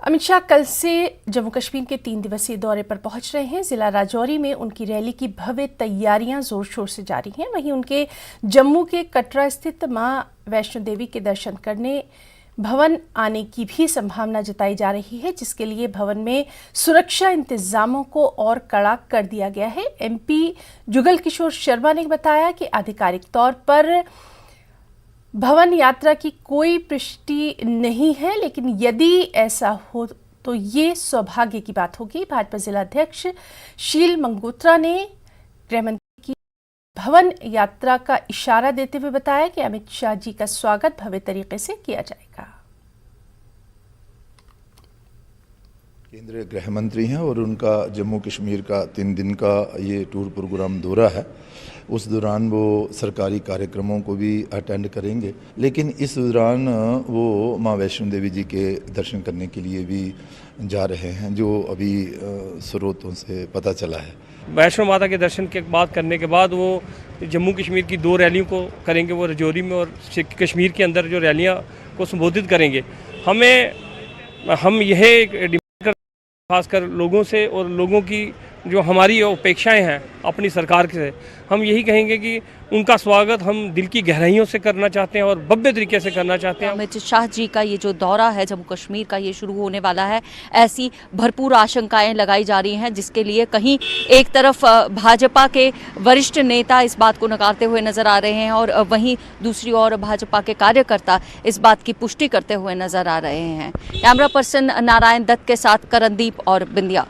अमित शाह कल से जम्मू कश्मीर के 3 दिवसीय दौरे पर पहुंच रहे हैं। जिला राजौरी में उनकी रैली की भव्य तैयारियां जोर शोर से जारी हैं। वहीं उनके जम्मू के कटरा स्थित मां वैष्णो देवी के दर्शन करने भवन आने की भी संभावना जताई जा रही है, जिसके लिए भवन में सुरक्षा इंतजामों को और कड़ा कर दिया गया है। एमपी जुगल किशोर शर्मा ने बताया कि आधिकारिक तौर पर भवन यात्रा की कोई पुष्टि नहीं है, लेकिन यदि ऐसा हो तो ये सौभाग्य की बात होगी। भाजपा जिला अध्यक्ष शील मंगोत्रा ने गृहमंत्री की भवन यात्रा का इशारा देते हुए बताया कि अमित शाह जी का स्वागत भव्य तरीके से किया जाएगा। केंद्रीय गृह मंत्री हैं और उनका जम्मू कश्मीर का 3 दिन का ये टूर प्रोग्राम दौरा है। उस दौरान वो सरकारी कार्यक्रमों को भी अटेंड करेंगे, लेकिन इस दौरान वो मां वैष्णो देवी जी के दर्शन करने के लिए भी जा रहे हैं, जो अभी स्रोतों से पता चला है। वैष्णो माता के दर्शन के बाद करने के बाद वो जम्मू कश्मीर की 2 रैलियों को करेंगे। वो राजौरी में और कश्मीर के अंदर जो रैलियां को संबोधित करेंगे। हम यह डिमांड कर खासकर लोगों से और लोगों की जो हमारी अपेक्षाएं हैं अपनी सरकार से, हम यही कहेंगे कि उनका स्वागत हम दिल की गहराइयों से करना चाहते हैं और भव्य तरीके से करना चाहते हैं। अमित शाह जी का ये जो दौरा है जम्मू कश्मीर का, ये शुरू होने वाला है, ऐसी भरपूर आशंकाएं लगाई जा रही हैं, जिसके लिए कहीं एक तरफ भाजपा के वरिष्ठ नेता इस बात को नकारते हुए नजर आ रहे हैं और वहीं दूसरी ओर भाजपा के कार्यकर्ता इस बात की पुष्टि करते हुए नजर आ रहे हैं। कैमरा पर्सन नारायण दत्त के साथ करणदीप और बिंदिया।